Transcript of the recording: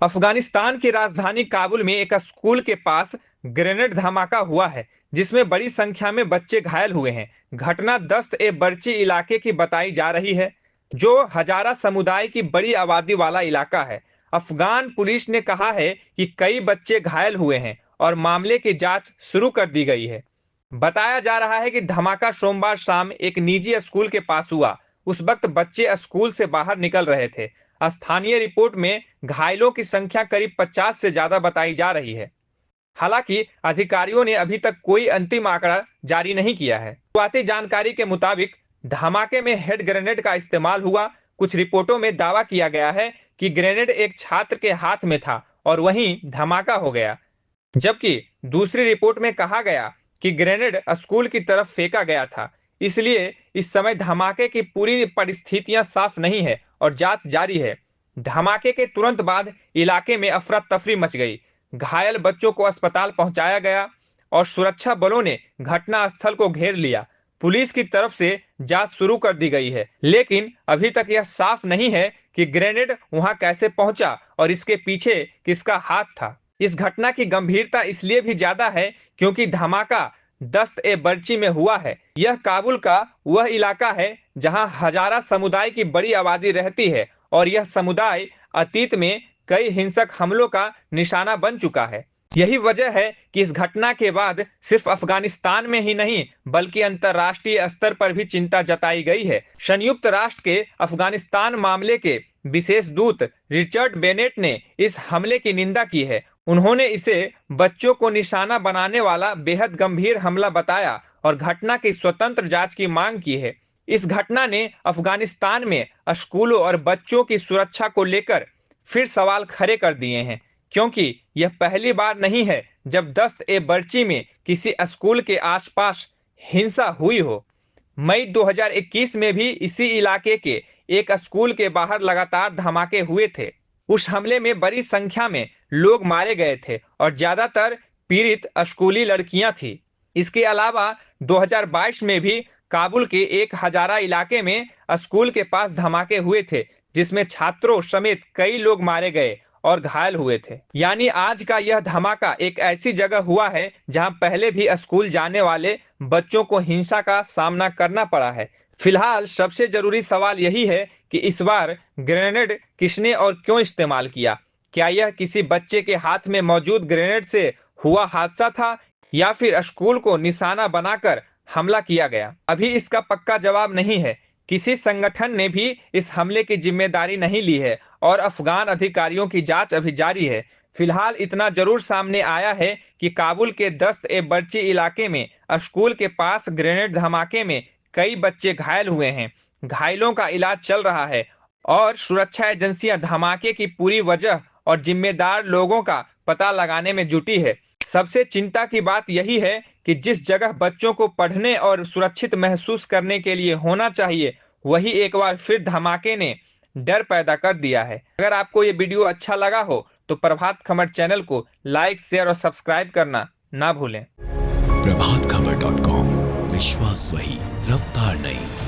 अफगानिस्तान की राजधानी काबुल में एक स्कूल के पास ग्रेनेड धमाका हुआ है, जिसमें बड़ी संख्या में बच्चे घायल हुए हैं। घटना दस्त ए बर्ची इलाके की बताई जा रही है, जो हजारा समुदाय की बड़ी आबादी वाला इलाका है। अफगान पुलिस ने कहा है कि कई बच्चे घायल हुए हैं और मामले की जांच शुरू कर दी गई है। बताया जा रहा है कि धमाका सोमवार शाम एक निजी स्कूल के पास हुआ। उस वक्त बच्चे स्कूल से बाहर निकल रहे थे। स्थानीय रिपोर्ट में घायलों की संख्या करीब 50 से ज्यादा बताई जा रही है। हालांकि अधिकारियों ने अभी तक कोई अंतिम आंकड़ा जारी नहीं किया है। शुरुआती जानकारी के मुताबिक धमाके में हेड ग्रेनेड का इस्तेमाल हुआ। कुछ रिपोर्टों में दावा किया गया है कि ग्रेनेड एक छात्र के हाथ में था और वहीं धमाका हो गया, जबकि दूसरी रिपोर्ट में कहा गया कि ग्रेनेड स्कूल की तरफ फेंका गया था। इसलिए इस समय धमाके की पूरी परिस्थितियां साफ नहीं है और जांच जारी है। धमाके के तुरंत बाद इलाके में अफरा तफरी मच गई। घायल बच्चों को अस्पताल पहुंचाया गया और सुरक्षा बलों ने घटना स्थल को घेर लिया। पुलिस की तरफ से जांच शुरू कर दी गई है, लेकिन अभी तक यह साफ नहीं है कि ग्रेनेड वहां कैसे पहुंचा और इसके पीछे किसका हाथ था। इस घटना की गंभीरता इसलिए भी ज्यादा है क्योंकि धमाका दस्त ए बर्ची में हुआ है। यह काबुल का वह इलाका है जहां हजारा समुदाय की बड़ी आबादी रहती है और यह समुदाय अतीत में कई हिंसक हमलों का निशाना बन चुका है। यही वजह है कि इस घटना के बाद सिर्फ अफगानिस्तान में ही नहीं बल्कि अंतर्राष्ट्रीय स्तर पर भी चिंता जताई गई है। संयुक्त राष्ट्र के अफगानिस्तान मामले के विशेष दूत रिचर्ड बेनेट ने इस हमले की निंदा की है। उन्होंने इसे बच्चों को निशाना बनाने वाला बेहद गंभीर हमला बताया और घटना की स्वतंत्र जांच की मांग की है। इस घटना ने अफगानिस्तान में स्कूलों और बच्चों की सुरक्षा को लेकर फिर सवाल खड़े कर दिए हैं, क्योंकि यह पहली बार नहीं है जब दस्त ए बर्ची में किसी स्कूल के आसपास हिंसा हुई हो। मई 2021 में भी इसी इलाके के एक स्कूल के बाहर लगातार धमाके हुए थे। उस हमले में बड़ी संख्या में लोग मारे गए थे और ज्यादातर पीड़ित स्कूली लड़कियां थी। इसके अलावा 2022 में भी काबुल के एक हजारा इलाके में स्कूल के पास धमाके हुए थे, जिसमें छात्रों समेत कई लोग मारे गए और घायल हुए थे। यानी आज का यह धमाका एक ऐसी जगह हुआ है जहां पहले भी स्कूल जाने वाले बच्चों को हिंसा का सामना करना पड़ा है। फिलहाल सबसे जरूरी सवाल यही है कि इस बार ग्रेनेड किसने और क्यों इस्तेमाल किया। क्या यह किसी बच्चे के हाथ में मौजूद ग्रेनेड से हुआ हादसा था या फिर स्कूल को निशाना बनाकर हमला किया गया? अभी इसका पक्का जवाब नहीं है। किसी संगठन ने भी इस हमले की जिम्मेदारी नहीं ली है और अफगान अधिकारियों की जांच अभी जारी है। फिलहाल इतना जरूर सामने आया है कि काबुल के दस्त ए बर्ची इलाके में स्कूल के पास ग्रेनेड धमाके में कई बच्चे घायल हुए हैं। घायलों का इलाज चल रहा है और सुरक्षा एजेंसियां धमाके की पूरी वजह और जिम्मेदार लोगों का पता लगाने में जुटी है। सबसे चिंता की बात यही है कि जिस जगह बच्चों को पढ़ने और सुरक्षित महसूस करने के लिए होना चाहिए, वही एक बार फिर धमाके ने डर पैदा कर दिया है। अगर आपको ये वीडियो अच्छा लगा हो तो प्रभात खबर चैनल को लाइक, शेयर और सब्सक्राइब करना ना भूलें। प्रभात खबर .com, विश्वास वही, रफ्तार नहीं।